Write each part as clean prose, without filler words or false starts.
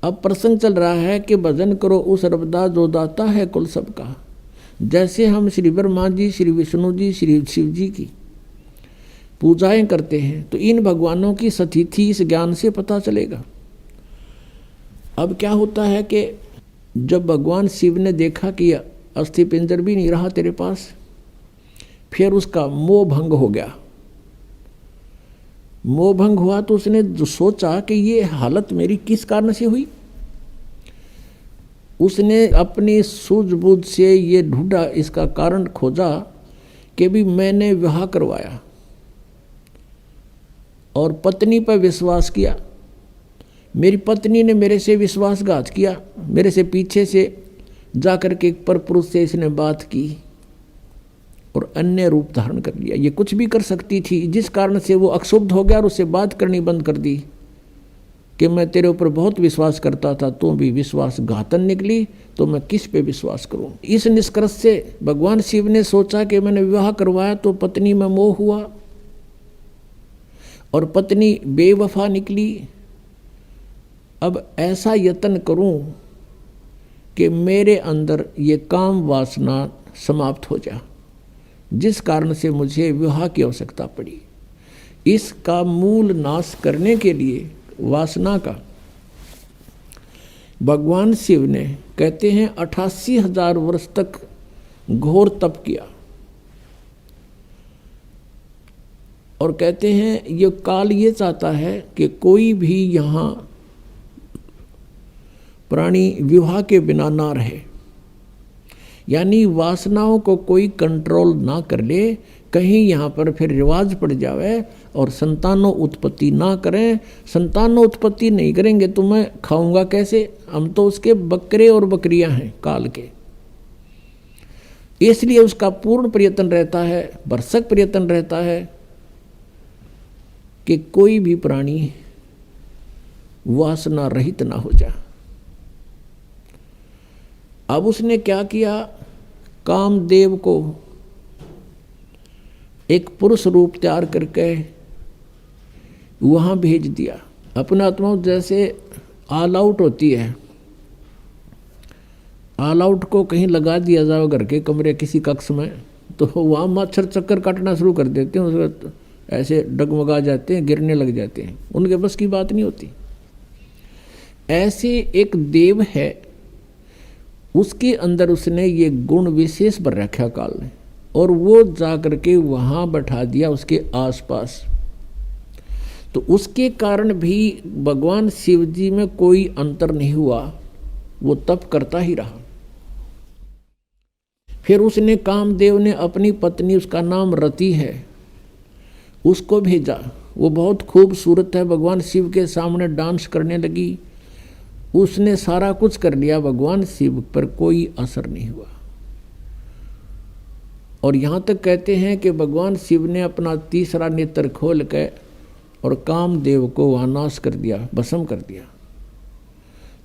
अब प्रसंग चल रहा है कि भजन करो उस रबदा जो दाता है कुल सबका। जैसे हम श्री ब्रह्मा जी, श्री विष्णु जी, श्री शिव जी की पूजाएं करते हैं तो इन भगवानों की सतिथि इस ज्ञान से पता चलेगा। अब क्या होता है कि जब भगवान शिव ने देखा कि अस्थि पिंजर भी नहीं रहा तेरे पास, फिर उसका मोह भंग हो गया। मोह भंग हुआ तो उसने जो सोचा कि ये हालत मेरी किस कारण से हुई। उसने अपनी सूझबूझ से ये ढूंढा, इसका कारण खोजा कि भी मैंने विवाह करवाया और पत्नी पर विश्वास किया, मेरी पत्नी ने मेरे से विश्वासघात किया, मेरे से पीछे से जाकर के एक परपुरुष से इसने बात की और अन्य रूप धारण कर लिया। ये कुछ भी कर सकती थी, जिस कारण से वो अक्षुब्ध हो गया और उससे बात करनी बंद कर दी कि मैं तेरे ऊपर बहुत विश्वास करता था, तू भी विश्वासघातन निकली, तो मैं किस पे विश्वास करूं। इस निष्कर्ष से भगवान शिव ने सोचा कि मैंने विवाह करवाया तो पत्नी में मोह हुआ और पत्नी बेवफा निकली। अब ऐसा यत्न करूं कि मेरे अंदर ये काम वासना समाप्त हो जाए, जिस कारण से मुझे विवाह की आवश्यकता पड़ी। इसका मूल नाश करने के लिए वासना का भगवान शिव ने कहते हैं 88,000 वर्ष तक घोर तप किया और कहते हैं ये काल ये चाहता है कि कोई भी यहाँ प्राणी विवाह के बिना ना रहे, यानी वासनाओं को कोई कंट्रोल ना कर ले, कहीं यहाँ पर फिर रिवाज पड़ जावे और संतानों उत्पत्ति ना करें। संतानों उत्पत्ति नहीं करेंगे तो मैं खाऊंगा कैसे, हम तो उसके बकरे और बकरियां हैं काल के। इसलिए उसका पूर्ण प्रयत्न रहता है, भरसक प्रयत्न रहता है कि कोई भी प्राणी वासना रहित ना हो जाए। अब उसने क्या किया, कामदेव को एक पुरुष रूप तैयार करके वहाँ भेज दिया। अपना आत्मा जैसे ऑल आउट होती है, ऑल आउट को कहीं लगा दिया जाओ घर के कमरे किसी कक्ष में, तो वहाँ मच्छर चक्कर काटना शुरू कर देते हैं, उसमें ऐसे डगमगा जाते हैं, गिरने लग जाते हैं, उनके बस की बात नहीं होती। ऐसे एक देव है, उसके अंदर उसने ये गुण विशेष भर रखा काल ने, और वो जा करके वहाँ बैठा दिया उसके आसपास। तो उसके कारण भी भगवान शिव जी में कोई अंतर नहीं हुआ, वो तप करता ही रहा। फिर उसने कामदेव ने अपनी पत्नी, उसका नाम रति है, उसको भेजा। वो बहुत खूबसूरत है, भगवान शिव के सामने डांस करने लगी। उसने सारा कुछ कर लिया, भगवान शिव पर कोई असर नहीं हुआ। और यहाँ तक कहते हैं कि भगवान शिव ने अपना तीसरा नेत्र खोल के और कामदेव को वहाँ नाश कर दिया, भस्म कर दिया।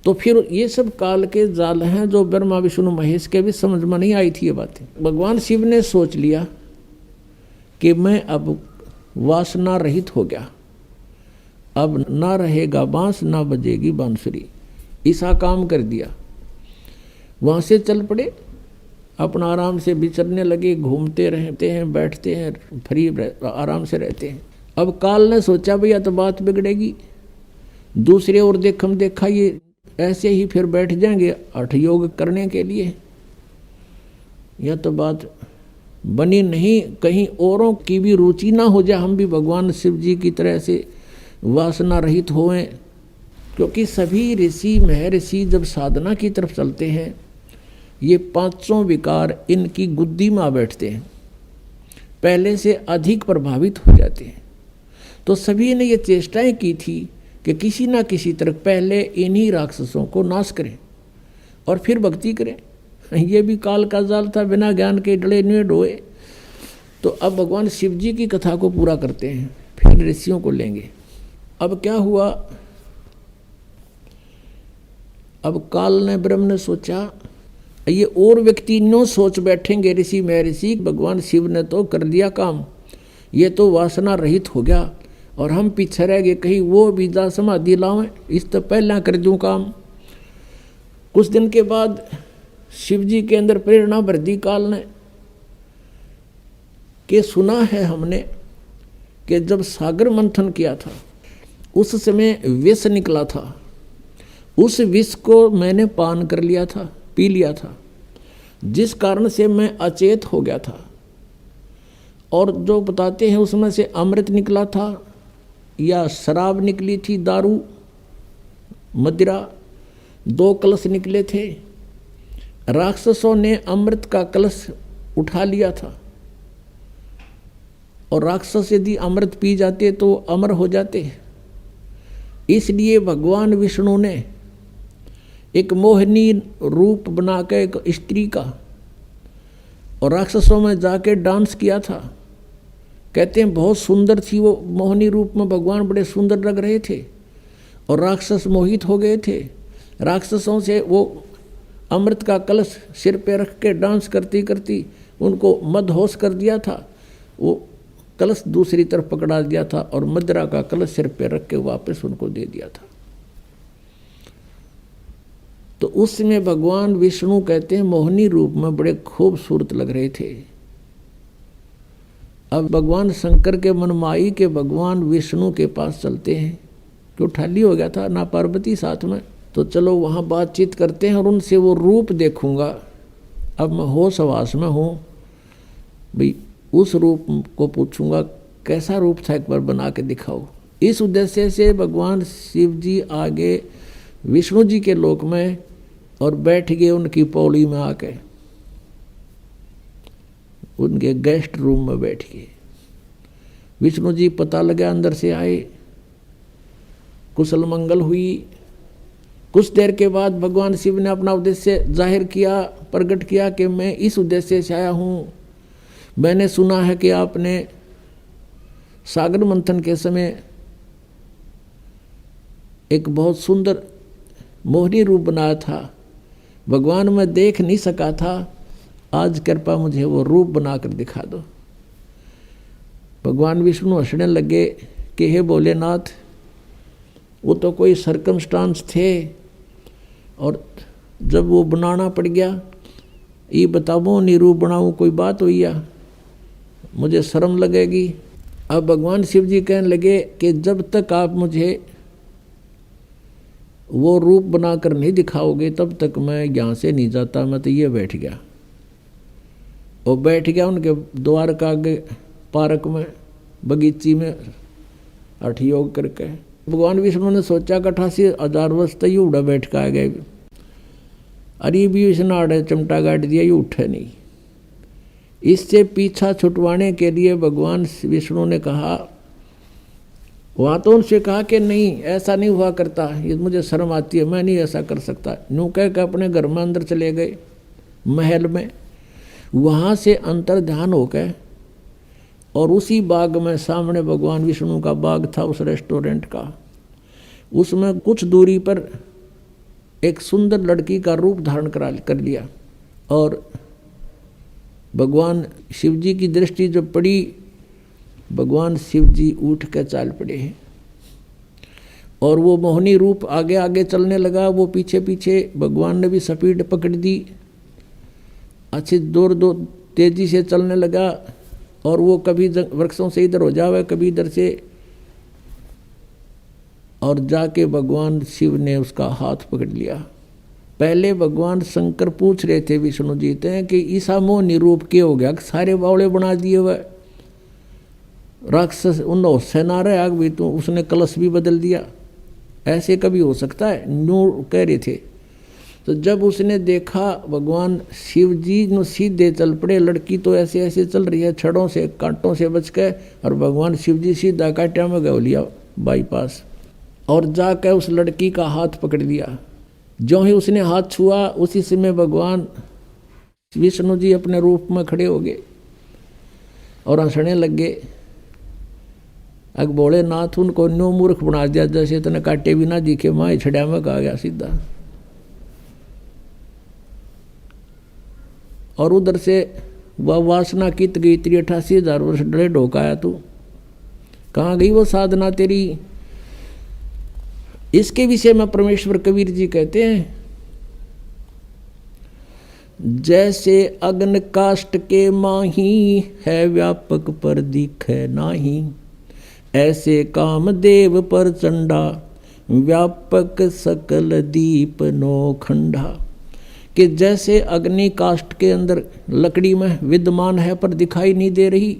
तो फिर ये सब काल के जाल हैं जो ब्रह्मा विष्णु महेश के भी समझ में नहीं आई थी ये बातें। भगवान शिव ने सोच लिया कि मैं अब वासना रहित हो गया, अब ना रहेगा बांस ना बजेगी बांसुरी, ऐसा काम कर दिया। वहाँ से चल पड़े, अपना आराम से विचरने लगे, घूमते रहते हैं, बैठते हैं, फ्री आराम से रहते हैं। अब काल ने सोचा भैया तो बात बिगड़ेगी, दूसरे और देखम देखा ये ऐसे ही फिर बैठ जाएंगे हठ योग करने के लिए, यह तो बात बनी नहीं। कहीं औरों की भी रुचि ना हो जाए, हम भी भगवान शिव जी की तरह से वासना रहित होएं। क्योंकि सभी ऋषि महर्षि जब साधना की तरफ चलते हैं, ये पांचों विकार इनकी गुद्दी में आ बैठते हैं, पहले से अधिक प्रभावित हो जाते हैं। तो सभी ने ये चेष्टाएं की थी कि किसी ना किसी तरह पहले इन्हीं राक्षसों को नाश करें और फिर भक्ति करें। ये भी काल का जाल था, बिना ज्ञान के डले नहीं डोए। तो अब भगवान शिव जी की कथा को पूरा करते हैं, फिर ऋषियों को लेंगे। अब क्या हुआ, अब काल ने ब्रह्म ने सोचा ये और व्यक्ति नो सोच बैठेंगे ऋषि महर्षि, भगवान शिव ने तो कर दिया काम, ये तो वासना रहित हो गया और हम पीछे रह गए, कहीं वो बीजा समाधि लावें, इस तो पहला कर दूं काम। कुछ दिन के बाद शिव जी के अंदर प्रेरणा भर दी काल ने कि सुना है हमने कि जब सागर मंथन किया था उस समय विष निकला था, उस विष को मैंने पान कर लिया था, पी लिया था, जिस कारण से मैं अचेत हो गया था। और जो बताते हैं उसमें से अमृत निकला था या शराब निकली थी, दारू मदिरा, 2 कलश निकले थे। राक्षसों ने अमृत का कलश उठा लिया था और राक्षस यदि अमृत पी जाते तो अमर हो जाते। इसलिए भगवान विष्णु ने एक मोहिनी रूप बनाकर एक स्त्री का और राक्षसों में जाके डांस किया था। कहते हैं बहुत सुंदर थी वो मोहिनी रूप में, भगवान बड़े सुंदर लग रहे थे और राक्षस मोहित हो गए थे। राक्षसों से वो अमृत का कलश सिर पे रख के डांस करती करती उनको मदहोश कर दिया था। वो कलश दूसरी तरफ पकड़ा दिया था और मदिरा का कलश सिर पे रख के वापस उनको दे दिया था। तो उस समय भगवान विष्णु कहते हैं मोहिनी रूप में बड़े खूबसूरत लग रहे थे। अब भगवान शंकर के मनमाई के भगवान विष्णु के पास चलते हैं, क्यों ठाली हो गया था ना पार्वती साथ में, तो चलो वहाँ बातचीत करते हैं और उनसे वो रूप देखूंगा। अब मैं होश हवास में हूँ भाई, उस रूप को पूछूंगा कैसा रूप था, एक बार बना के दिखाओ। इस उद्देश्य से भगवान शिव जी आगे विष्णु जी के लोक में और बैठ गए उनकी पौड़ी में आके, उनके गेस्ट रूम में बैठ गए। विष्णु जी पता लगा अंदर से आए, कुशल मंगल हुई। कुछ देर के बाद भगवान शिव ने अपना उद्देश्य जाहिर किया, प्रकट किया कि मैं इस उद्देश्य से आया हूँ। मैंने सुना है कि आपने सागर मंथन के समय एक बहुत सुंदर मोहिनी रूप बनाया था। भगवान मैं देख नहीं सका था, आज कृपा मुझे वो रूप बनाकर दिखा दो। भगवान विष्णु हंसने लगे कि हे भोलेनाथ, वो तो कोई सर्कमस्टांस थे और जब वो बनाना पड़ गया, ये बताओ नहीं रूप बनाऊँ, कोई बात हुई या मुझे शर्म लगेगी। अब भगवान शिव जी कहने लगे कि जब तक आप मुझे वो रूप बनाकर नहीं दिखाओगे तब तक मैं यहाँ से नहीं जाता। मैं तो ये बैठ गया और बैठ गया उनके द्वार का आगे पार्क में, बगीची में हठ योग करके। भगवान विष्णु ने सोचा कि 88,000 वर्ष तक ये उड़ा बैठ का आ गए, अरे भी इसने आड़े चमटा गाड़ दिया, ये उठे नहीं। इससे पीछा छुटवाने के लिए भगवान विष्णु ने कहा, वहाँ तो उनसे कहा कि नहीं ऐसा नहीं हुआ करता, ये मुझे शर्म आती है, मैं नहीं ऐसा कर सकता। यूँ कह के अपने घर में अंदर चले गए महल में। वहाँ से अंतर ध्यान हो गए और उसी बाग में, सामने भगवान विष्णु का बाग था उस रेस्टोरेंट का, उसमें कुछ दूरी पर एक सुंदर लड़की का रूप धारण कर लिया। और भगवान शिव जी की दृष्टि जब पड़ी, भगवान शिव जी उठ कर चाल पड़े हैं और वो मोहिनी रूप आगे आगे चलने लगा, वो पीछे पीछे। भगवान ने भी स्पीड पकड़ दी, अच्छी दो तेजी से चलने लगा और वो कभी वृक्षों से इधर हो जावे, कभी इधर से, और जाके भगवान शिव ने उसका हाथ पकड़ लिया। पहले भगवान शंकर पूछ रहे थे विष्णु जी से कि ईसा मोहिनी रूप के हो गया, सारे बावड़े बना दिए हुए, राक्षस उन होश ना रहे आग भी, तो उसने कलश भी बदल दिया, ऐसे कभी हो सकता है, न्यू कह रहे थे। तो जब उसने देखा भगवान शिव जी नो सीधे चल पड़े, लड़की तो ऐसे ऐसे चल रही है छड़ों से कांटों से बच के, और भगवान शिव जी सीधा कांटा में गौ लिया बाईपास और जाकर उस लड़की का हाथ पकड़ लिया। जो ही उसने हाथ छुआ उसी समय भगवान विष्णु जी अपने रूप में खड़े हो गए और हंसने लगे। अग भोलेनाथ उनको न्यू मूर्ख बना दिया, जैसे इतने काटे भी ना दिखे, माँ छड़िया में कहा गया सीधा। और उधर से वह वासना कित गई, 88,000 वर्ष डरे ढोकाया तू, कहाँ गई वो साधना तेरी। इसके विषय में परमेश्वर कबीर जी कहते हैं जैसे अग्न काष्ठ के माही, है व्यापक पर दिखे नाही। ऐसे कामदेव पर चंडा, व्यापक सकल दीप नौखंडा। कि जैसे अग्नि काष्ठ के अंदर लकड़ी में विद्यमान है पर दिखाई नहीं दे रही,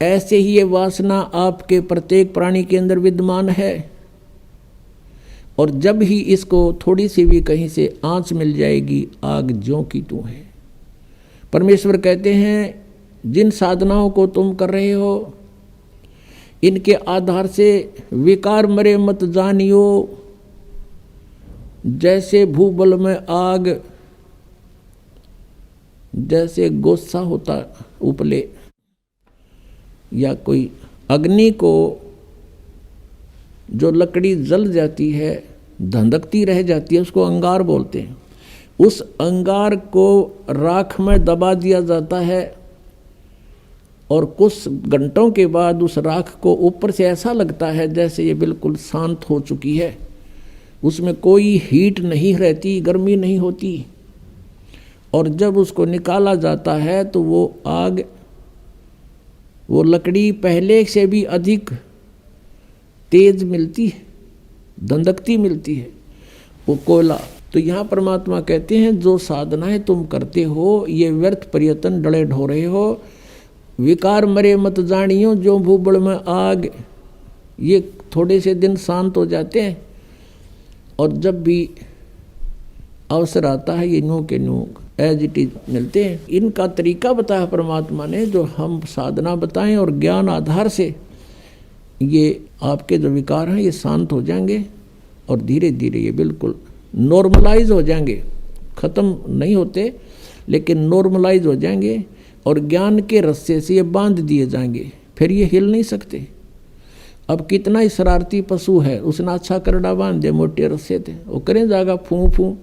ऐसे ही ये वासना आपके प्रत्येक प्राणी के अंदर विद्यमान है। और जब ही इसको थोड़ी सी भी कहीं से आंच मिल जाएगी, आग ज्यों की त्यों है। परमेश्वर कहते हैं जिन साधनाओं को तुम कर रहे हो, इनके आधार से विकार मरे मत जानियो। जैसे भूबल में आग, जैसे गोस्सा होता उपले, या कोई अग्नि को जो लकड़ी जल जाती है, धंधकती रह जाती है, उसको अंगार बोलते हैं। उस अंगार को राख में दबा दिया जाता है और कुछ घंटों के बाद उस राख को ऊपर से ऐसा लगता है जैसे ये बिल्कुल शांत हो चुकी है, उसमें कोई हीट नहीं रहती, गर्मी नहीं होती। और जब उसको निकाला जाता है तो वो आग, वो लकड़ी पहले से भी अधिक तेज मिलती है, धंधकती मिलती है, वो कोयला। तो यहाँ परमात्मा कहते हैं जो साधनाएं तुम करते हो ये व्यर्थ प्रयत्न डले ढो रहे हो। विकार मरे मत जानियो, जो भूबड़ में आग, ये थोड़े से दिन शांत हो जाते हैं और जब भी अवसर आता है ये नो के नो एज इट इज मिलते हैं। इनका तरीका बताया परमात्मा ने, जो हम साधना बताएं और ज्ञान आधार से ये आपके जो विकार हैं ये शांत हो जाएंगे और धीरे धीरे ये बिल्कुल नॉर्मलाइज हो जाएंगे। ख़त्म नहीं होते लेकिन नॉर्मलाइज हो जाएंगे और ज्ञान के रस्से से ये बांध दिए जाएंगे, फिर ये हिल नहीं सकते। अब कितना ही शरारती पशु है, उसने अच्छा करड़ा बांध दे मोटे रस्से थे, वो करें जाएगा फूं फूं,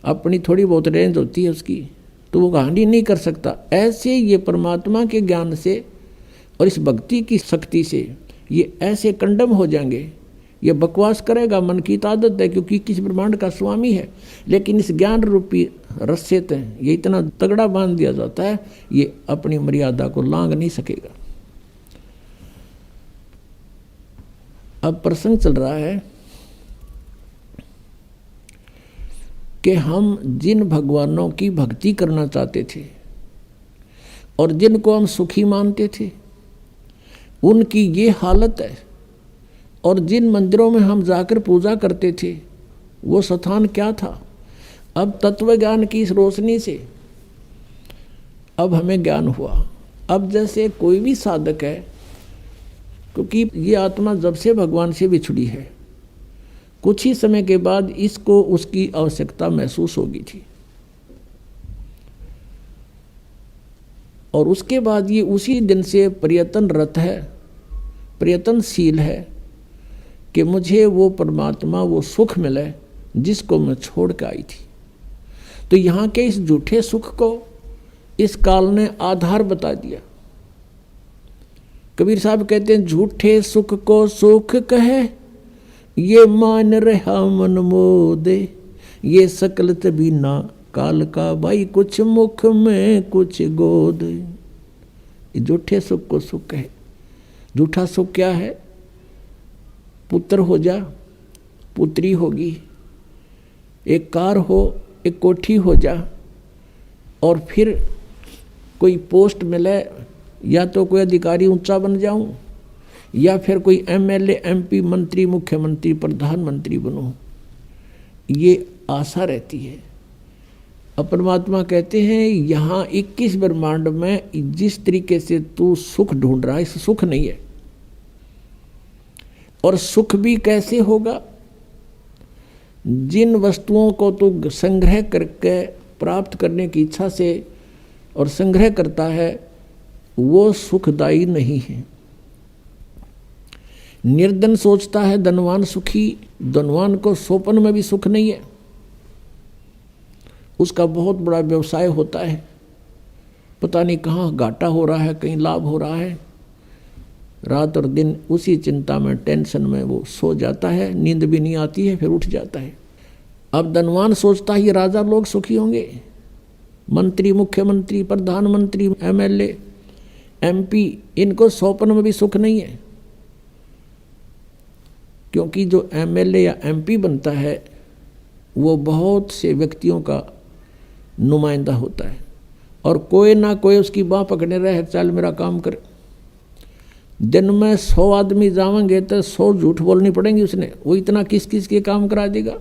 अपनी थोड़ी बहुत रेंज होती है उसकी, तो वो कहानी नहीं कर सकता। ऐसे ये परमात्मा के ज्ञान से और इस भक्ति की शक्ति से ये ऐसे कंडम हो जाएंगे। ये बकवास करेगा, मन की आदत है, क्योंकि किस ब्रह्मांड का स्वामी है, लेकिन इस ज्ञान रूपी रस्से से ये इतना तगड़ा बांध दिया जाता है, ये अपनी मर्यादा को लांघ नहीं सकेगा। अब प्रसंग चल रहा है कि हम जिन भगवानों की भक्ति करना चाहते थे और जिनको हम सुखी मानते थे, उनकी ये हालत है। और जिन मंदिरों में हम जाकर पूजा करते थे वो स्थान क्या था। अब तत्व ज्ञान की इस रोशनी से अब हमें ज्ञान हुआ। अब जैसे कोई भी साधक है, क्योंकि ये आत्मा जब से भगवान से बिछड़ी है, कुछ ही समय के बाद इसको उसकी आवश्यकता महसूस होगी थी और उसके बाद ये उसी दिन से प्रयत्नरत है, प्रयत्नशील है कि मुझे वो परमात्मा, वो सुख मिले जिसको मैं छोड़ के आई थी। तो यहाँ के इस झूठे सुख को इस काल ने आधार बता दिया। कबीर साहब कहते हैं झूठे सुख को सुख कहे, ये मान रहा मन मोदे, ये सकल तबीना काल का भाई, कुछ मुख में कुछ गोद। ये झूठे सुख को सुख कहे। झूठा सुख क्या है? पुत्र हो जा, पुत्री होगी, एक कार हो, एक कोठी हो जा, और फिर कोई पोस्ट मिले, या तो कोई अधिकारी ऊंचा बन जाऊं, या फिर कोई एमएलए, एमपी, मंत्री, मुख्यमंत्री, प्रधानमंत्री बनूं, ये आशा रहती है। अब परमात्मा कहते हैं यहाँ 21 ब्रह्मांड में जिस तरीके से तू सुख ढूंढ रहा है, इस सुख नहीं है। और सुख भी कैसे होगा? जिन वस्तुओं को तू संग्रह करके प्राप्त करने की इच्छा से और संग्रह करता है वो सुखदायी नहीं है। निर्धन सोचता है धनवान सुखी, धनवान को सोपन में भी सुख नहीं है। उसका बहुत बड़ा व्यवसाय होता है, पता नहीं कहाँ घाटा हो रहा है, कहीं लाभ हो रहा है, रात और दिन उसी चिंता में, टेंशन में वो सो जाता है, नींद भी नहीं आती है, फिर उठ जाता है। अब धनवान सोचता है ये राजा लोग सुखी होंगे, मंत्री, मुख्यमंत्री, प्रधानमंत्री, एमएलए, एमपी, इनको स्वप्न में भी सुख नहीं है, क्योंकि जो एमएलए या एमपी बनता है वो बहुत से व्यक्तियों का नुमाइंदा होता है, और कोई ना कोई उसकी बाँह पकड़ने रहे, चल मेरा काम कर। दिन में 100 आदमी जावेंगे तो 100 झूठ बोलनी पड़ेंगी उसने, वो इतना किस किस के काम करा देगा।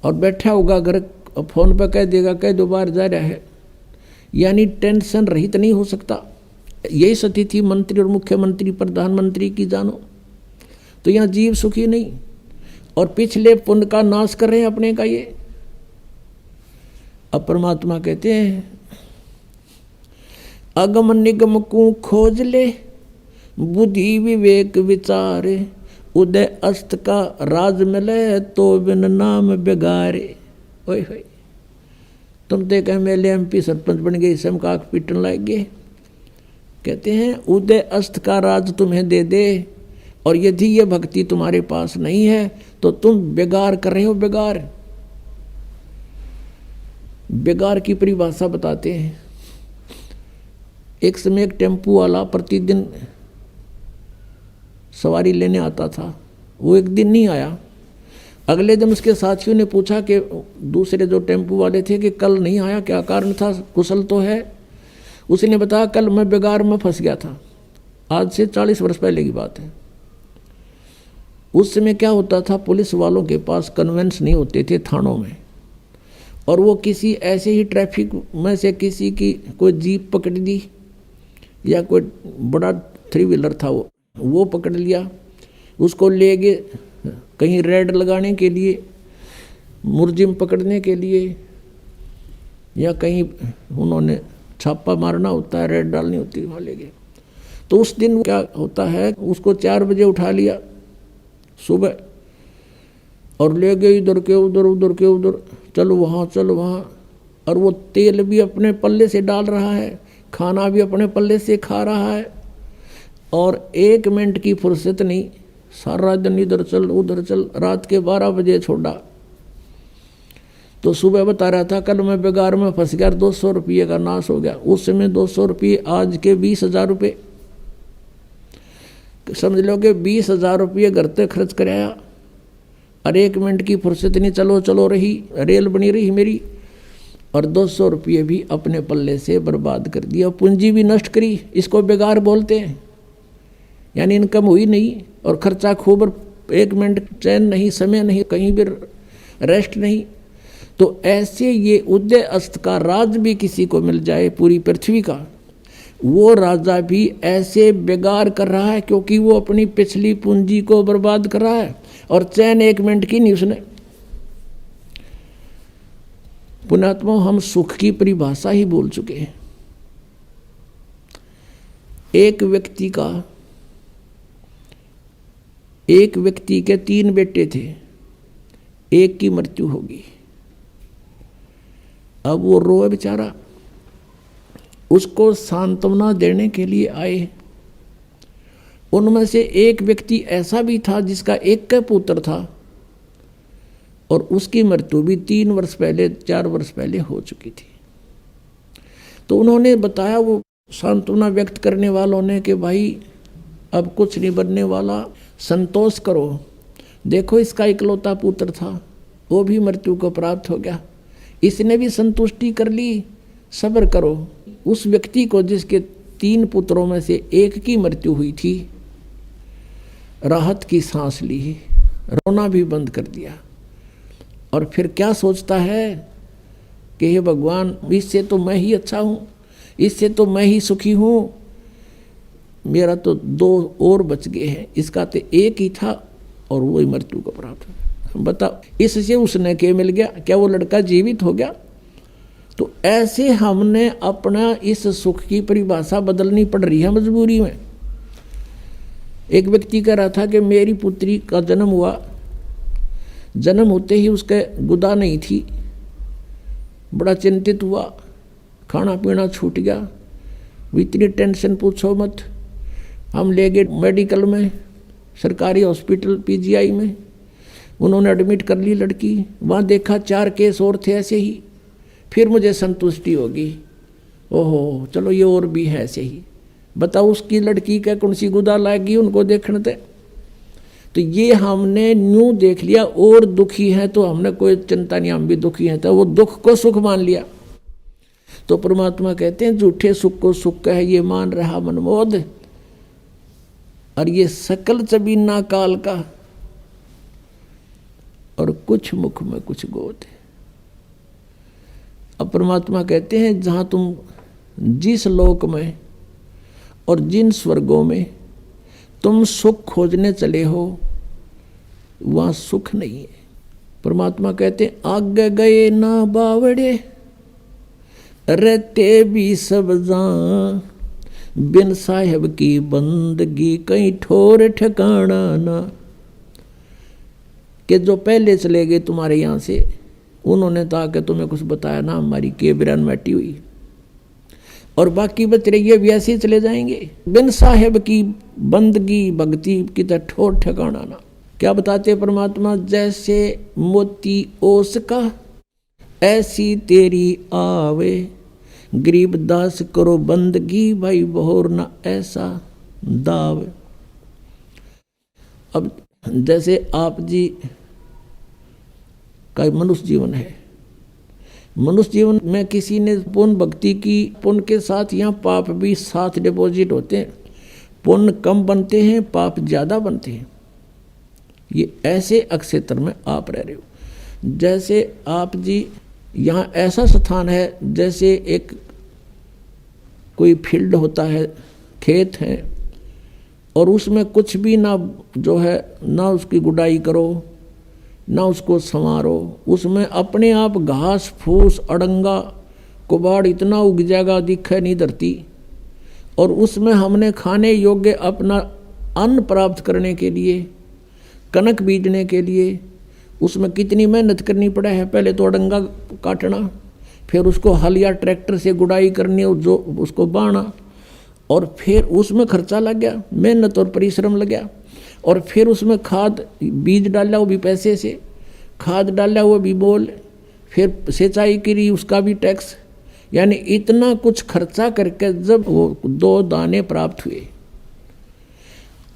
और बैठा होगा घर, फोन पर कह देगा, कह दो बार जा रहा है, यानी टेंशन रहित नहीं हो सकता। यही स्थिति मंत्री और मुख्यमंत्री, प्रधानमंत्री की जानो, तो यहाँ जीव सुखी नहीं, और पिछले पुण्य का नाश कर रहे हैं अपने का। ये अब परमात्मा कहते हैं, अगम निगम को खोज ले, बुद्धि विवेक विचारे, उदय अस्त का राज मिले, तो बिन नाम बेगारे। ओए होए, तुम तो कह मेले एमपी सरपंच बन गए, इसम का आँख पीटन लग गए। कहते हैं उदय अस्त का राज तुम्हें दे दे, और यदि ये भक्ति तुम्हारे पास नहीं है तो तुम बेगार कर रहे हो। बेगार, बेगार की परिभाषा बताते हैं। एक समय एक टेम्पू वाला प्रतिदिन सवारी लेने आता था, वो एक दिन नहीं आया। अगले दिन उसके साथियों ने पूछा कि दूसरे जो टेम्पू वाले थे कि कल नहीं आया, क्या कारण था, कुशल तो है। उसने बताया, कल मैं बेगार में फंस गया था। आज से 40 वर्ष पहले की बात है। उस समय क्या होता था, पुलिस वालों के पास कन्वेंस नहीं होते थे थानों में, और वो किसी ऐसे ही ट्रैफिक में से किसी की कोई जीप पकड़ दी, या कोई बड़ा 3 व्हीलर था वो पकड़ लिया, उसको ले गए कहीं रेड लगाने के लिए, मुर्जिम पकड़ने के लिए, या कहीं उन्होंने छापा मारना होता है, रेड डालनी होती है, वहाँ ले गए। तो उस दिन क्या होता है, उसको 4 बजे उठा लिया सुबह, और ले गए इधर के उधर, उधर के उधर, चलो वहाँ चलो वहाँ। और वो तेल भी अपने पल्ले से डाल रहा है, खाना भी अपने पल्ले से खा रहा है, और 1 मिनट की फुर्सत नहीं, सारा दिन इधर चल उधर चल। रात के 12 बजे छोड़ा तो सुबह बता रहा था, कल मैं बेगार में फंस गया, 200 रुपये का नाश हो गया। उस समय 200 रुपये आज के 20,000 रुपये, समझ लो कि 20,000 रुपये घर तक खर्च कराया, और 1 मिनट की फुर्सत नहीं, चलो चलो रही, रेल बनी रही मेरी, और 200 रुपये भी अपने पल्ले से बर्बाद कर दिया, पूंजी भी नष्ट करी। इसको बेगार बोलते हैं, यानी इनकम हुई नहीं और खर्चा खूब, 1 मिनट चैन नहीं, समय नहीं, कहीं भी रेस्ट नहीं। तो ऐसे ये उदय अस्त का राज भी किसी को मिल जाए पूरी पृथ्वी का, वो राजा भी ऐसे बेगार कर रहा है, क्योंकि वो अपनी पिछली पूंजी को बर्बाद कर रहा है, और चैन 1 मिनट की नहीं उसने। पुण्यात्मा, हम सुख की परिभाषा ही बोल चुके हैं। एक व्यक्ति के 3 बेटे थे, एक की मृत्यु होगी। अब वो रोए बेचारा, उसको सांत्वना देने के लिए आए। उनमें से एक व्यक्ति ऐसा भी था जिसका एक का पुत्र था, और उसकी मृत्यु भी 3 वर्ष पहले, 4 वर्ष पहले हो चुकी थी। तो उन्होंने बताया, वो सांत्वना व्यक्त करने वालों ने, कि भाई अब कुछ नहीं बनने वाला, संतोष करो, देखो इसका इकलौता पुत्र था, वो भी मृत्यु को प्राप्त हो गया, इसने भी संतुष्टि कर ली, सब्र करो। उस व्यक्ति को जिसके 3 पुत्रों में से एक की मृत्यु हुई थी, राहत की सांस ली, रोना भी बंद कर दिया, और फिर क्या सोचता है कि हे भगवान, इससे तो मैं ही अच्छा हूँ, इससे तो मैं ही सुखी हूँ, मेरा तो 2 और बच गए हैं, इसका तो एक ही था और वो ही मृत्यु को प्राप्त हो गया। बताओ, इससे उसने क्या मिल गया? क्या वो लड़का जीवित हो गया? तो ऐसे हमने अपना इस सुख की परिभाषा बदलनी पड़ रही है मजबूरी में। एक व्यक्ति कह रहा था कि मेरी पुत्री का जन्म हुआ, जन्म होते ही उसके गुदा नहीं थी, बड़ा चिंतित हुआ, खाना पीना छूट गया, इतनी टेंशन पूछो मत। हम ले गए मेडिकल में, सरकारी हॉस्पिटल पीजीआई में, उन्होंने एडमिट कर ली लड़की, वहाँ देखा 4 केस और थे ऐसे ही, फिर मुझे संतुष्टि होगी, ओहो चलो ये और भी है ऐसे ही। बताओ उसकी लड़की क्या कौन सी गुदा लाएगी उनको देखने थे। तो ये हमने न्यू देख लिया, और दुखी है तो हमने कोई चिंता नहीं, हम भी दुखी हैं, तो वो दुख को सुख मान लिया। तो परमात्मा कहते हैं झूठे सुख को सुख है ये मान रहा मनमोद, और ये सकल चबीना काल का, और कुछ मुख में कुछ गोद। अब परमात्मा कहते हैं जहां तुम जिस लोक में और जिन स्वर्गों में तुम सुख खोजने चले हो वहां सुख नहीं है। परमात्मा कहते हैं आगे गए ना बावड़े, रहते भी सब जान, बिन साहेब की बंदगी कहीं ठोर ठिकाना ना। कि जो पहले चले गए तुम्हारे यहाँ से, उन्होंने तो आके तुम्हें कुछ बताया ना, हमारी केबरन मैटी हुई, और बाकी बच रही है भी ऐसे ही चले जाएंगे। बिन साहेब की बंदगी भक्ति की तो ठोर ठिकाना ना। क्या बताते परमात्मा, जैसे मोती ओस का ऐसी तेरी आवे, गरीब दास करो बंदगी भाई बहोर ना ऐसा दाव। अब जैसे आप जी का मनुष्य जीवन है, मनुष्य जीवन में किसी ने पुण्य भक्ति की, पुण्य के साथ यहाँ पाप भी साथ डिपॉजिट होते हैं, पुण्य कम बनते हैं पाप ज़्यादा बनते हैं। ये ऐसे अक्षेत्र में आप रह रहे हो। जैसे आप जी यहाँ ऐसा स्थान है, जैसे एक कोई फील्ड होता है, खेत है, और उसमें कुछ भी ना जो है ना उसकी गुडाई करो ना उसको संवारो, उसमें अपने आप घास फूस अड़ंगा कुबाड़ इतना उग जाएगा दिखे नहीं धरती, और उसमें हमने खाने योग्य अपना अन्न प्राप्त करने के लिए, कनक बीजने के लिए उसमें कितनी मेहनत करनी पड़ा है। पहले तो अड़ंगा काटना, फिर उसको हल या ट्रैक्टर से गुड़ाई करनी, जो उसको बाना, और फिर उसमें खर्चा लग गया, मेहनत और परिश्रम लग गया, और फिर उसमें खाद बीज डाला वो भी पैसे से, खाद डाला वो भी बोल, फिर सिंचाई करी उसका भी टैक्स, यानी इतना कुछ खर्चा करके जब वो 2 दाने प्राप्त हुए,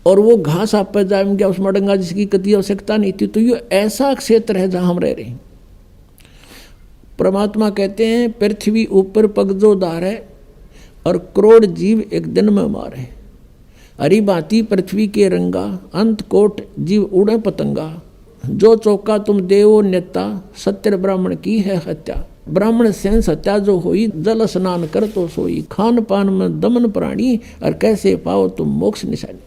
और वो घास आप पर जाम गया, उसमें डंगा जिसकी कति आवश्यकता नहीं थी। तो ये ऐसा क्षेत्र है जहाँ हम रह रहे हैं। परमात्मा कहते हैं पृथ्वी ऊपर पगजो धारे, और करोड़ जीव एक दिन में मारे, हरी भांति पृथ्वी के रंगा, अंत कोट जीव उड़े पतंगा, जो चौका तुम देवो नेता, सत्य ब्राह्मण की है हत्या। ब्राह्मण सेंस हत्या जो हुई, जल स्नान कर तो सोई, खान पान में दमन प्राणी, और कैसे पाओ तुम मोक्ष निशानी।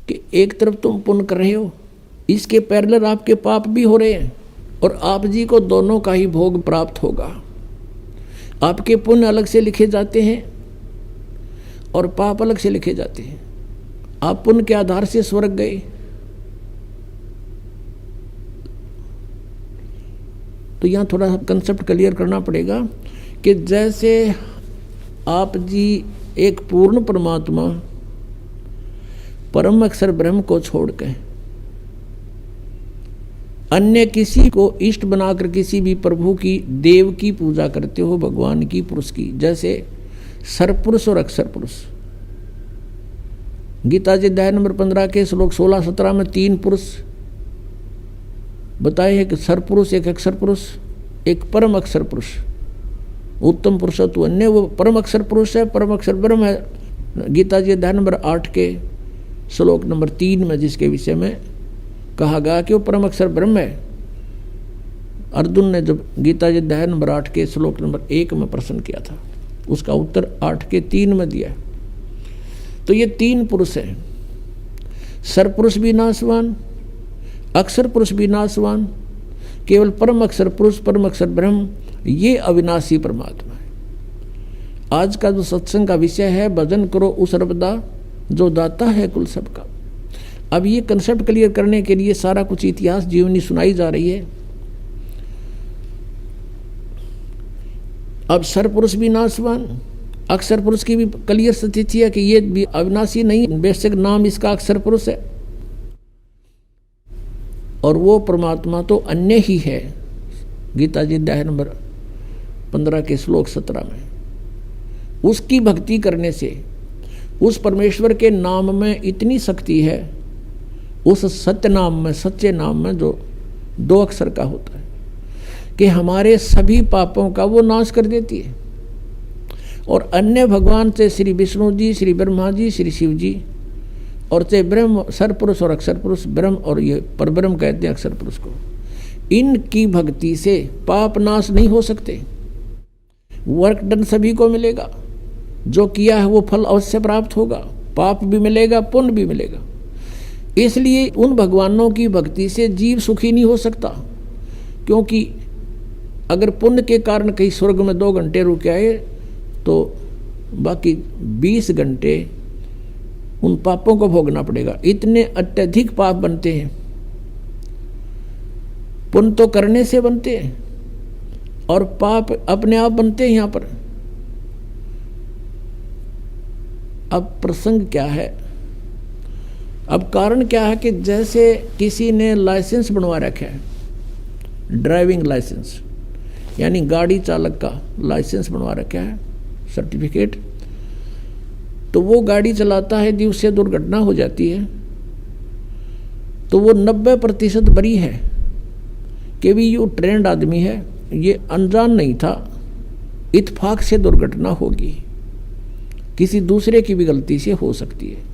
कि एक तरफ तुम पुण्य कर रहे हो, इसके पैरेलल आपके पाप भी हो रहे हैं, और आप जी को दोनों का ही भोग प्राप्त होगा। आपके पुण्य अलग से लिखे जाते हैं और पाप अलग से लिखे जाते हैं। आप पुण्य के आधार से स्वर्ग गए, तो यहाँ थोड़ा कंसेप्ट क्लियर करना पड़ेगा कि जैसे आप जी एक पूर्ण परमात्मा परम अक्षर ब्रह्म को छोड़कर अन्य किसी को इष्ट बनाकर किसी भी प्रभु की, देव की पूजा करते हो, भगवान की, पुरुष की, जैसे सरपुरुष और अक्षर पुरुष। गीता जी अध्याय नंबर 15 के श्लोक 16-17 में 3 पुरुष बताए हैं कि सरपुरुष, एक अक्षर पुरुष, एक परम अक्षर पुरुष। उत्तम पुरुष तो अन्य वो परम अक्षर पुरुष है, परम अक्षर ब्रह्म है। गीता जी अध्याय नंबर 8 के श्लोक नंबर 3 में जिसके विषय में कहा गया कि वो परम अक्षर ब्रह्म है। अर्जुन ने जब गीता जी अध्याय नंबर 8 के श्लोक नंबर 1 में प्रश्न किया था, उसका उत्तर 8 के 3 में दिया। तो ये 3 पुरुष हैं, सरपुरुष भी नाशवान, अक्षर पुरुष भी नाशवान, केवल परम अक्षर पुरुष, परम अक्षर ब्रह्म, ये अविनाशी परमात्मा है। आज का जो सत्संग का विषय है, भजन करो उस सर्वदा जो दाता है कुल सबका। अब ये कंसेप्ट क्लियर करने के लिए सारा कुछ इतिहास जीवनी सुनाई जा रही है। अब सरपुरुष भी नाशवान, अक्षर पुरुष की भी क्लियर स्थिति है कि ये भी अविनाशी नहीं, बेशक नाम इसका अक्षर पुरुष है। और वो परमात्मा तो अन्य ही है। गीता जी अध्याय नंबर 15 के श्लोक 17 में उसकी भक्ति करने से उस परमेश्वर के नाम में इतनी शक्ति है, उस सत्य नाम में, सच्चे नाम में जो 2 अक्षर का होता है, कि हमारे सभी पापों का वो नाश कर देती है। और अन्य भगवान से श्री विष्णु जी, श्री ब्रह्मा जी, श्री शिव जी, और से ब्रह्म सरपुरुष और अक्षर पुरुष, ब्रह्म और ये परब्रह्म कहते हैं अक्षर पुरुष को, इनकी भक्ति से पाप नाश नहीं हो सकते। वर्क डन सभी को मिलेगा, जो किया है वो फल अवश्य प्राप्त होगा, पाप भी मिलेगा, पुण्य भी मिलेगा। इसलिए उन भगवानों की भक्ति से जीव सुखी नहीं हो सकता, क्योंकि अगर पुण्य के कारण कहीं स्वर्ग में 2 घंटे रुक आए तो बाकी 20 घंटे उन पापों को भोगना पड़ेगा। इतने अत्यधिक पाप बनते हैं। पुण्य तो करने से बनते हैं और पाप अपने आप बनते हैं। यहाँ पर अब प्रसंग क्या है, अब कारण क्या है कि जैसे किसी ने लाइसेंस बनवा रखा है, ड्राइविंग लाइसेंस यानी गाड़ी चालक का लाइसेंस बनवा रखा है, सर्टिफिकेट, तो वो गाड़ी चलाता है, यदि उससे दुर्घटना हो जाती है तो वो 90% बरी है कि भी ये ट्रेंड आदमी है, ये अनजान नहीं था, इत्तेफाक से दुर्घटना होगी, किसी दूसरे की भी गलती से हो सकती है।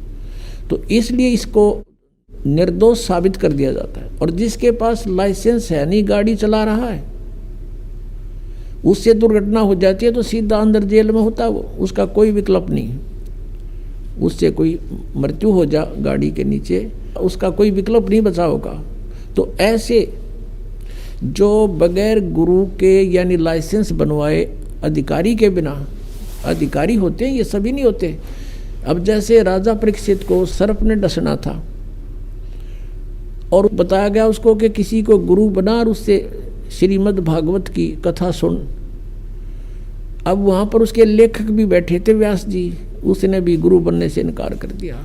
तो इसलिए इसको निर्दोष साबित कर दिया जाता है। और जिसके पास लाइसेंस है नहीं, गाड़ी चला रहा है, उससे दुर्घटना हो जाती है तो सीधा अंदर जेल में होता है वो, उसका कोई विकल्प नहीं। उससे कोई मृत्यु हो जा गाड़ी के नीचे, उसका कोई विकल्प नहीं बचाव का। तो ऐसे जो बगैर गुरु के यानी लाइसेंस बनवाए अधिकारी के बिना अधिकारी होते हैं, ये सभी नहीं होते। अब जैसे राजा परीक्षित को सर्प ने डसना था और बताया गया उसको कि किसी को गुरु बना और उससे श्रीमद् भागवत की कथा सुन। अब वहाँ पर उसके लेखक भी बैठे थे, व्यास जी, उसने भी गुरु बनने से इनकार कर दिया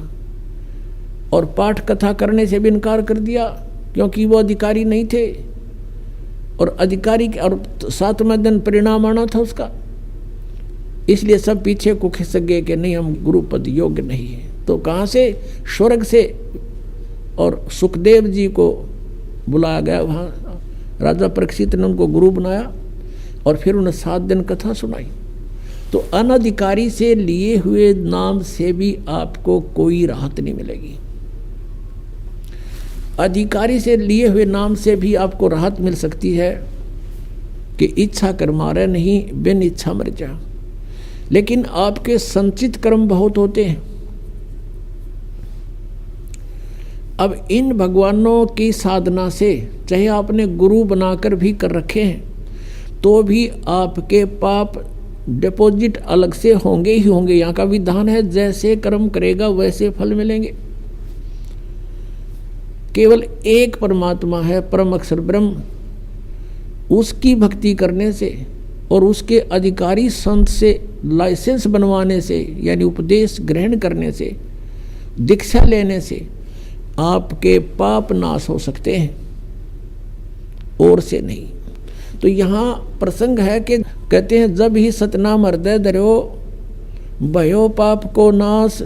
और पाठ कथा करने से भी इनकार कर दिया, क्योंकि वो अधिकारी नहीं थे और अधिकारी और 7वें दिन परिणाम आना था उसका। इसलिए सब पीछे को खिसक गए कि नहीं, हम गुरु पद योग्य नहीं है। तो कहाँ से? स्वर्ग से। और सुखदेव जी को बुलाया गया, वहाँ राजा परीक्षित ने उनको गुरु बनाया और फिर उन्हें 7 दिन कथा सुनाई। तो अनधिकारी से लिए हुए नाम से भी आपको कोई राहत नहीं मिलेगी, अधिकारी से लिए हुए नाम से भी आपको राहत मिल सकती है कि इच्छा कर मारे नहीं, बिन इच्छा मर जा। लेकिन आपके संचित कर्म बहुत होते हैं। अब इन भगवानों की साधना से, चाहे आपने गुरु बनाकर भी कर रखे हैं, तो भी आपके पाप डिपॉजिट अलग से होंगे ही होंगे। यहाँ का विधान है, जैसे कर्म करेगा वैसे फल मिलेंगे। केवल एक परमात्मा है, परम अक्षर ब्रह्म, उसकी भक्ति करने से और उसके अधिकारी संत से लाइसेंस बनवाने से यानी उपदेश ग्रहण करने से, दीक्षा लेने से आपके पाप नाश हो सकते हैं, और से नहीं। तो यहाँ प्रसंग है कि कहते हैं, जब ही सतनाम हृदय धर्यो भयो पाप को नाश।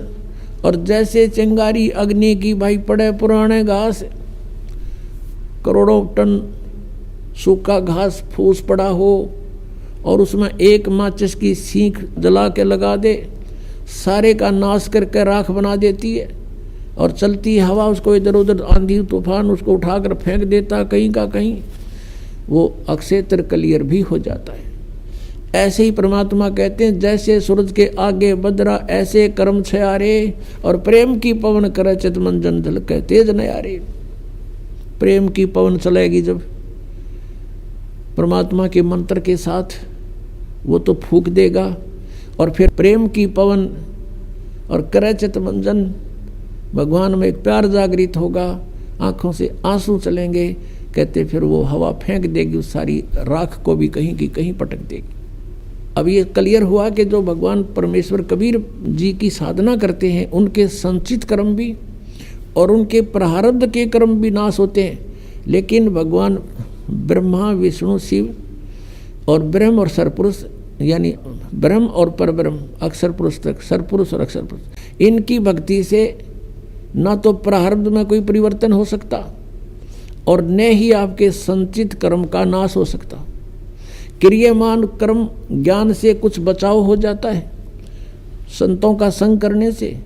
और जैसे चिंगारी अग्नि की भाई पड़े पुराने घास, करोड़ों टन सूखा घास फूस पड़ा हो और उसमें एक माचिस की सीख जला के लगा दे, सारे का नाश करके राख बना देती है। और चलती हवा उसको इधर उधर, आंधी तूफान उसको उठाकर फेंक देता कहीं का कहीं, वो अक्षेत्र क्लियर भी हो जाता है। ऐसे ही परमात्मा कहते हैं, जैसे सूरज के आगे बदरा ऐसे कर्म छयारे, और प्रेम की पवन करे चित मंजन जल के तेज नयारे। प्रेम की पवन चलेगी जब परमात्मा के मंत्र के साथ, वो तो फूंक देगा और फिर प्रेम की पवन और करे चित मंजन, भगवान में एक प्यार जागृत होगा, आंखों से आंसू चलेंगे। कहते फिर वो हवा फेंक देगी, उस सारी राख को भी कहीं की कहीं पटक देगी। अब ये क्लियर हुआ कि जो भगवान परमेश्वर कबीर जी की साधना करते हैं, उनके संचित कर्म भी और उनके प्रारब्ध के कर्म भी नाश होते हैं, लेकिन भगवान ब्रह्मा विष्णु शिव और ब्रह्म और सरपुरुष यानी ब्रह्म और परब्रह्म अक्षर पुरुष तक सरपुरुष और अक्षर पुरुष, इनकी भक्ति से ना तो प्रारब्ध में कोई परिवर्तन हो सकता और न ही आपके संचित कर्म का नाश हो सकता। क्रियमान कर्म ज्ञान से कुछ बचाव हो जाता है, संतों का संग करने से,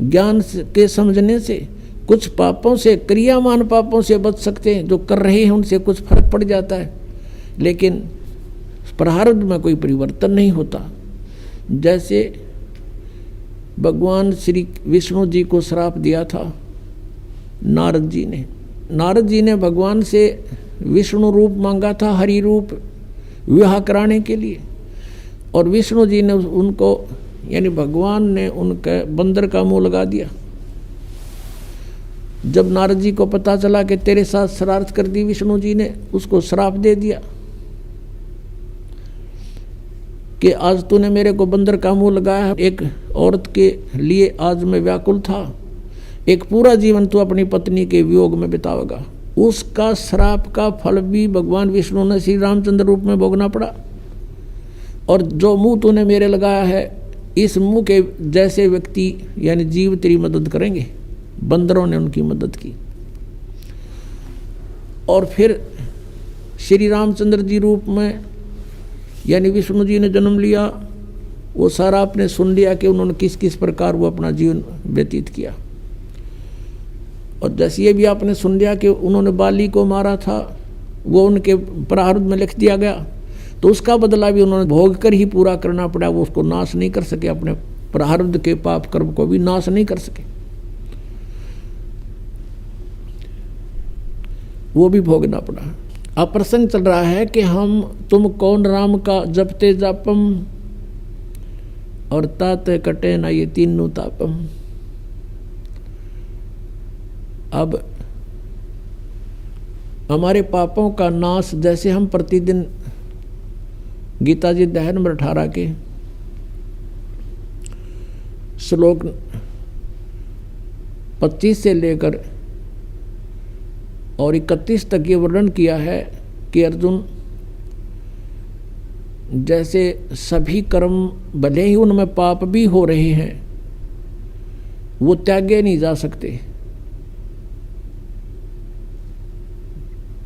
ज्ञान के समझने से कुछ पापों से, क्रियामान पापों से बच सकते हैं। जो कर रहे हैं उनसे कुछ फर्क पड़ जाता है, लेकिन प्रारब्ध में कोई परिवर्तन नहीं होता। जैसे भगवान श्री विष्णु जी को श्राप दिया था नारद जी ने भगवान से विष्णु रूप मांगा था, हरि रूप विवाह कराने के लिए, और विष्णु जी ने उनको यानी भगवान ने उनके बंदर का मुंह लगा दिया। जब नारद जी को पता चला कि तेरे साथ शरारत कर दी विष्णु जी ने, उसको श्राप दे दिया कि आज तूने मेरे को बंदर का मुंह लगाया। एक औरत के लिए आज मैं व्याकुल था, एक पूरा जीवन तू अपनी पत्नी के वियोग में बितावेगा। उसका श्राप का फल भी भगवान विष्णु ने श्री रामचंद्र रूप में भोगना पड़ा। और जो मुंह तूने मेरे लगाया है, इस मुंह के जैसे व्यक्ति यानी जीव तेरी मदद करेंगे। बंदरों ने उनकी मदद की। और फिर श्री रामचंद्र जी रूप में यानी विष्णु जी ने जन्म लिया। वो सारा आपने सुन लिया कि उन्होंने किस किस प्रकार वो अपना जीवन व्यतीत किया। और जैसे ये भी आपने सुन लिया कि उन्होंने बाली को मारा था, वो उनके प्रारब्ध में लिख दिया गया, तो उसका बदला भी उन्होंने भोग कर ही पूरा करना पड़ा। वो उसको नाश नहीं कर सके, अपने प्रारब्ध के पाप कर्म को भी नाश नहीं कर सके, वो भी भोगना पड़ा। अब प्रसंग चल रहा है कि हम तुम कौन राम का जपते जापम और ताते कटे ना ये तीनों तापम। अब हमारे पापों का नाश, जैसे हम प्रतिदिन गीता जी अध्याय नंबर 18 के श्लोक 25 से लेकर और 31 तक ये वर्णन किया है कि अर्जुन, जैसे सभी कर्म भले ही उनमें पाप भी हो रहे हैं, वो त्यागे नहीं जा सकते।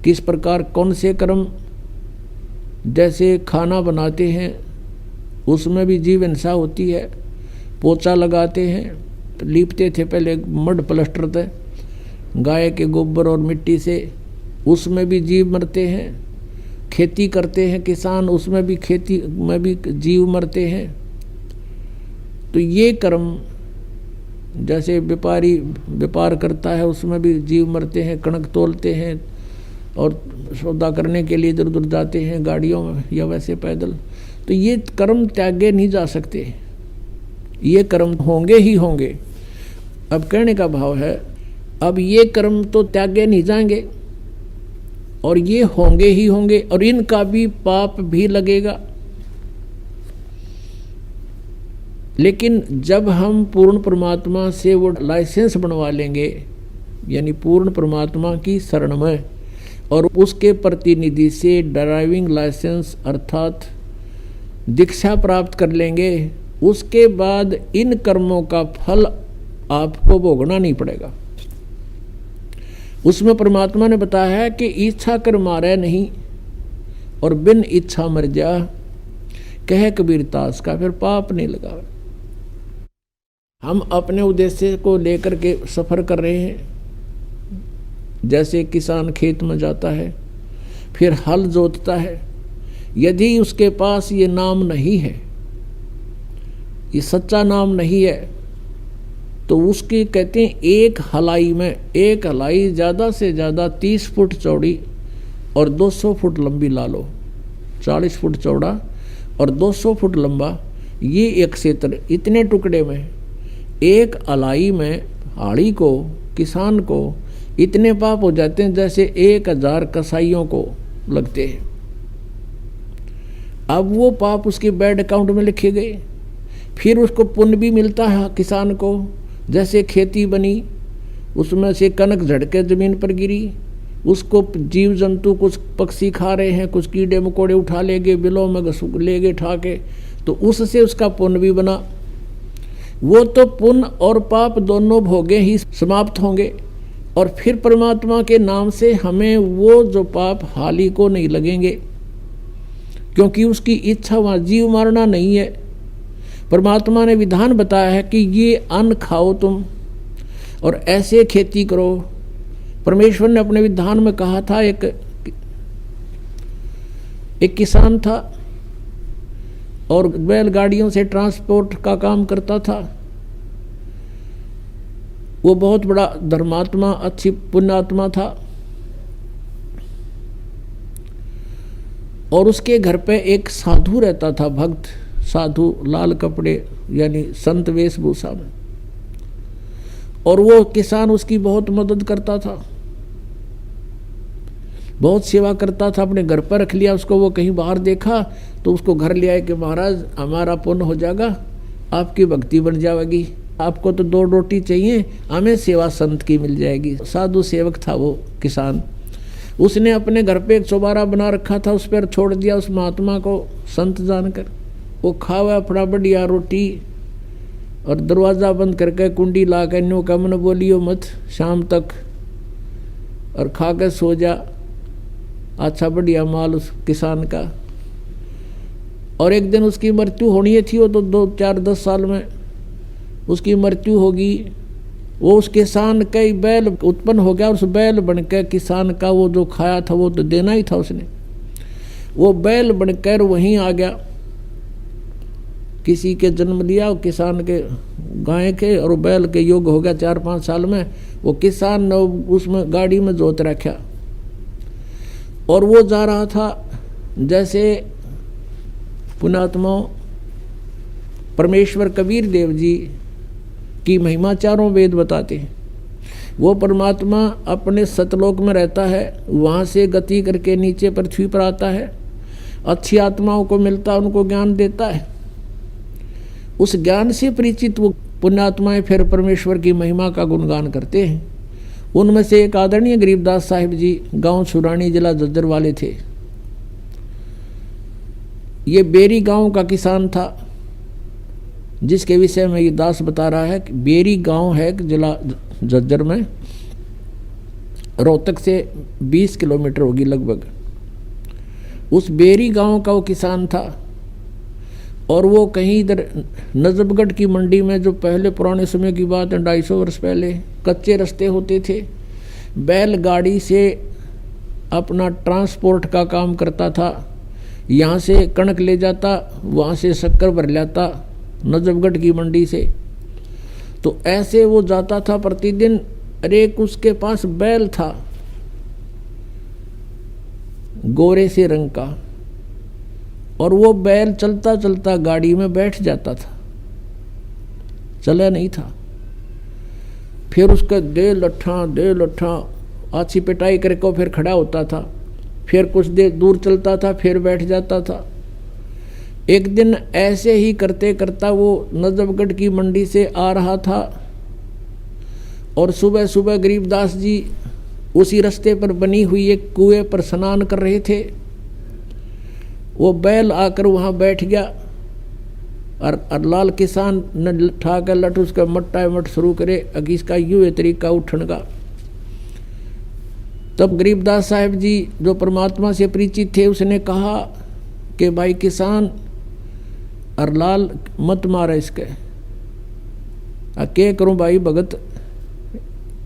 किस प्रकार कौन से कर्म, जैसे खाना बनाते हैं उसमें भी जीव हिंसा होती है, पोछा लगाते हैं, लीपते थे पहले मड प्लास्टर थे गाय के गोबर और मिट्टी से, उसमें भी जीव मरते हैं। खेती करते हैं किसान, उसमें भी खेती में भी जीव मरते हैं। तो ये कर्म, जैसे व्यापारी व्यापार करता है उसमें भी जीव मरते हैं, कणक तोलते हैं और सौदा करने के लिए इधर उधर जाते हैं गाड़ियों में या वैसे पैदल। तो ये कर्म त्यागे नहीं जा सकते, ये कर्म होंगे ही होंगे। अब कहने का भाव है, अब ये कर्म तो त्यागे नहीं जाएंगे और ये होंगे ही होंगे और इनका भी पाप भी लगेगा। लेकिन जब हम पूर्ण परमात्मा से वो लाइसेंस बनवा लेंगे, यानी पूर्ण परमात्मा की शरण में, और उसके प्रतिनिधि से ड्राइविंग लाइसेंस अर्थात दीक्षा प्राप्त कर लेंगे, उसके बाद इन कर्मों का फल आपको भोगना नहीं पड़ेगा। उसमें परमात्मा ने बताया है कि इच्छा कर मारे नहीं और बिन इच्छा मर जा, कह कबीर तास का फिर पाप नहीं लगा। हम अपने उद्देश्य को लेकर के सफर कर रहे हैं। जैसे किसान खेत में जाता है, फिर हल जोतता है, यदि उसके पास ये नाम नहीं है, ये सच्चा नाम नहीं है, तो उसकी कहते हैं एक हलाई में, एक हलाई ज़्यादा से ज़्यादा 30 फुट चौड़ी और 200 फुट लंबी ला लो, 40 फुट चौड़ा और 200 फुट लंबा, ये एक क्षेत्र, इतने टुकड़े में एक हलाई में हाड़ी को, किसान को इतने पाप हो जाते हैं जैसे 1000 कसाईयों को लगते हैं। अब वो पाप उसके बैंक अकाउंट में लिखे गए, फिर उसको पुण्य भी मिलता है किसान को। जैसे खेती बनी, उसमें से कनक झड़के ज़मीन पर गिरी, उसको जीव जंतु कुछ पक्षी खा रहे हैं, कुछ कीड़े मकोड़े उठा ले गए, बिलों में ले गए ठा के, तो उससे उसका पुण्य भी बना। वो तो पुण्य और पाप दोनों भोगे ही समाप्त होंगे, और फिर परमात्मा के नाम से हमें वो जो पाप हाली को नहीं लगेंगे, क्योंकि उसकी इच्छा वहाँ जीव मारना नहीं है। परमात्मा ने विधान बताया है कि ये अन्न खाओ तुम और ऐसे खेती करो। परमेश्वर ने अपने विधान में कहा था, एक किसान था और बैलगाड़ियों से ट्रांसपोर्ट का काम करता था। वो बहुत बड़ा धर्मात्मा, अच्छी पुण्यात्मा था, और उसके घर पे एक साधु रहता था, भक्त साधु, लाल कपड़े यानी संत वेशभूषा में, और वो किसान उसकी बहुत मदद करता था, बहुत सेवा करता था। अपने घर पर रख लिया उसको। वो कहीं बाहर देखा तो उसको घर ले आए कि महाराज हमारा पुण्य हो जाएगा, आपकी भक्ति बन जाएगी, आपको तो 2 रोटी चाहिए, हमें सेवा संत की मिल जाएगी। साधु सेवक था वो किसान। उसने अपने घर पे एक चौबारा बना रखा था, उस पर छोड़ दिया उस महात्मा को संत जानकर। वो खावा अपना बढ़िया रोटी और दरवाज़ा बंद करके कुंडी ला के न्यू का मन बोलियो मत शाम तक, और खा के सो जा। अच्छा बढ़िया माल उस किसान का। और एक दिन उसकी मृत्यु होनी थी, वो तो 2, 4, 10 साल में उसकी मृत्यु होगी। वो उस किसान का ही बैल उत्पन्न हो गया, उस बैल बनकर किसान का वो जो खाया था वो तो देना ही था उसने। वो बैल बनकर वहीं आ गया, किसी के जन्म लिया, किसान के गाय के, और बैल के योग हो गया 4-5 साल में। वो किसान ने उसमें गाड़ी में जोत रखा, और वो जा रहा था। जैसे पुण्यात्मा परमेश्वर कबीर देव जी की महिमा चारों वेद बताते हैं। वो परमात्मा अपने सतलोक में रहता है, वहाँ से गति करके नीचे पृथ्वी पर आता है, अच्छी आत्माओं को मिलता है, उनको ज्ञान देता है। उस ज्ञान से परिचित वो पुण्यात्माएं फिर परमेश्वर की महिमा का गुणगान करते हैं। उनमें से एक आदरणीय गरीबदास साहिब जी गांव छुरानी, जिला झज्जर वाले थे। ये बेरी गांव का किसान था, जिसके विषय में ये दास बता रहा है कि बेरी गांव है जिला झज्जर में, रोहतक से 20 किलोमीटर होगी लगभग। उस बेरी गांव का वो किसान था, और वो कहीं इधर नजफगढ़ की मंडी में, जो पहले पुराने समय की बात है 250 वर्ष पहले, कच्चे रास्ते होते थे, बैलगाड़ी से अपना ट्रांसपोर्ट का काम करता था। यहाँ से कणक ले जाता, वहाँ से शक्कर भर लाता नजफगढ़ की मंडी से। तो ऐसे वो जाता था प्रतिदिन। एक उसके पास बैल था गोरे से रंग का, और वो बैल चलता चलता गाड़ी में बैठ जाता था, चला नहीं था। फिर उसका दे लट्ठा आछी पिटाई करके फिर खड़ा होता था, फिर कुछ देर दूर चलता था, फिर बैठ जाता था। एक दिन ऐसे ही करते करता वो नजफगढ़ की मंडी से आ रहा था, और सुबह सुबह गरीबदास जी उसी रास्ते पर बनी हुई एक कुएं पर स्नान कर रहे थे। वो बैल आकर वहाँ बैठ गया, और लाल किसान ने ठा कर लट उसका मट्टा मट शुरू करे, अगी इसका यूँ तरीका उठन का। तब गरीबदास साहिब जी जो परमात्मा से परिचित थे, उसने कहा कि भाई किसान, और लाल मत मारा इसके। क्या करूं भाई भगत,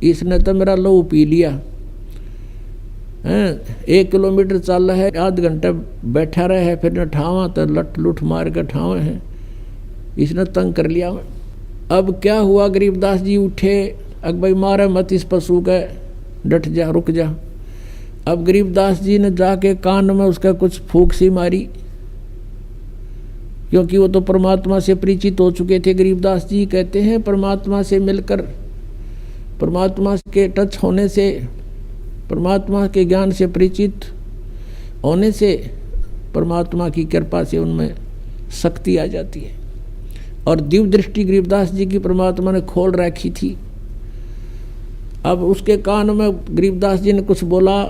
इसने तो मेरा लहू पी लिया हैं। 1 किलोमीटर चल है, आध घंटा बैठा रहे है, फिर न ठावा तो लट लुट मार कर ठावे हैं, इसने तंग कर लिया। अब क्या हुआ, गरीबदास जी उठे, अग भाई मारे मत इस पशु का, डट जा, रुक जा। अब गरीबदास जी ने जाके कान में उसका कुछ फूंक सी मारी, क्योंकि वो तो परमात्मा से परिचित हो चुके थे। गरीबदास जी कहते हैं परमात्मा से मिलकर, परमात्मा के टच होने से, परमात्मा के ज्ञान से परिचित होने से परमात्मा की कृपा से उनमें शक्ति आ जाती है। और दिव्य दृष्टि गरीबदास जी की परमात्मा ने खोल रखी थी। अब उसके कान में गरीबदास जी ने कुछ बोला,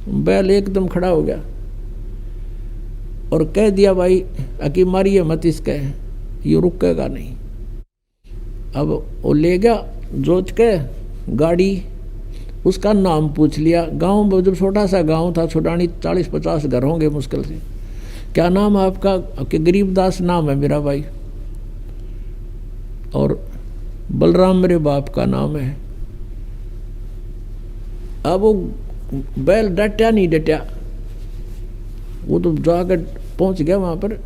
बैल एकदम खड़ा हो गया और कह दिया, भाई अकी मारिए मत इसके, ये रुकेगा नहीं। अब वो ले गया जोत के गाड़ी, उसका नाम पूछ लिया। गांव में जब छोटा सा गांव था, छोटानी 40-50 घर होंगे मुश्किल से। क्या नाम है आपका? कि गरीबदास नाम है मेरा भाई, और बलराम मेरे बाप का नाम है। अब वो बैल डटा नहीं डटा, वो तो जाकर पहुंच गया वहाँ पर।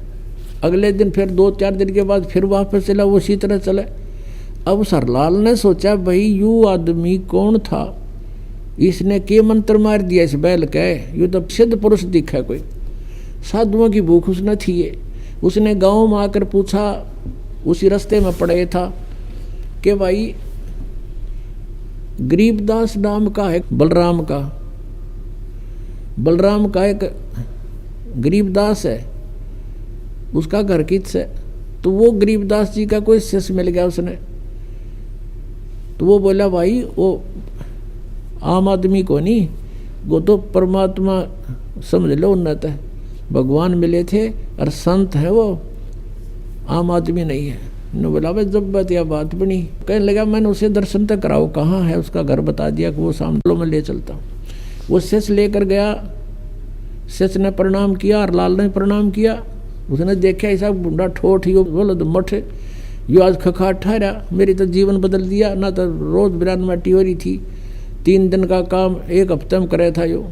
अगले दिन फिर 2-4 दिन के बाद फिर वापस चला, वो उसी तरह चला। अब सरलाल ने सोचा, भाई यू आदमी कौन था, इसने के मंत्र मार दिया इस बैल के, यू तो सिद्ध पुरुष दिखा, कोई साधुओं की भूख उसने थी। ये उसने गांव में आकर पूछा, उसी रास्ते में पड़े था कि भाई गरीबदास नाम का है बलराम का एक गरीबदास है, उसका घर किस है। तो वो गरीबदास जी का कोई शिष्य मिल गया उसने। तो वो बोला, भाई वो आम आदमी को नहीं, वो तो परमात्मा समझ लो उन्नत है, भगवान मिले थे और संत है, वो आम आदमी नहीं है। ने बोला, भाई जब बात या बात बनी। कहने लगा, मैंने उसे दर्शन तक कराओ, कहाँ है उसका घर बता दिया कि वो सामने में ले चलता हूँ। वो शिष्य लेकर गया, शिष्य ने प्रणाम किया और लाल ने प्रणाम किया। उसने देखा ऐसा बुढ़ा ठोठ, यो बोलो तो मठ, यो आज खखा ठहरा, मेरी तो जीवन बदल दिया। ना तो रोज बिरान माटी हो रही थी, 3 दिन का काम 1 हफ्ते में करे था यो।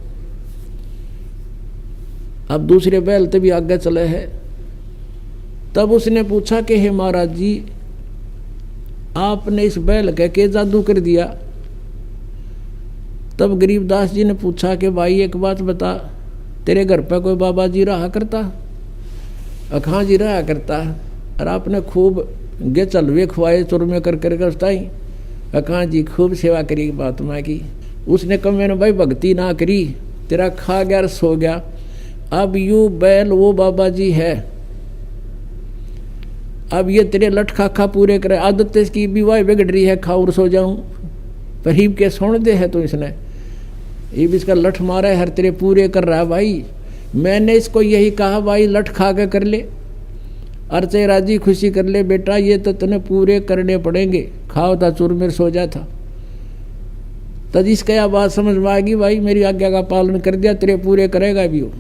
अब दूसरे बैल तभी आगे चले है। तब उसने पूछा कि हे महाराज जी, आपने इस बैल के जादू कर दिया। तब गरीबदास जी ने पूछा कि भाई एक बात बता, तेरे घर पे कोई बाबा जी रहा करता? अखां जी रहा करता, और आपने खूब गे चलवे खुआए चुरमे कर कर उसताई। अखां जी खूब सेवा करी महात्मा की। उसने कहा, मैंने भाई भक्ति ना करी, तेरा खा गया सो गया। अब यू बैल वो बाबा जी है, अब ये तेरे लठ खा पूरे करे। आदत इसकी विवाह बिगड़ रही है, खाऊर सो जाऊं, पर हिब के सोने दे है। तो इसने ये भी इसका लठ मारा है, हर तेरे पूरे कर रहा है। भाई मैंने इसको यही कहा, भाई लठ खा के कर ले, अर्चे राजी खुशी कर ले बेटा, ये तो तने पूरे करने पड़ेंगे। खाओ था चूरमेर सो जा था। तब इसका यह बात समझ में आ गई, भाई मेरी आज्ञा का पालन कर दिया, तेरे पूरे करेगा भी वो।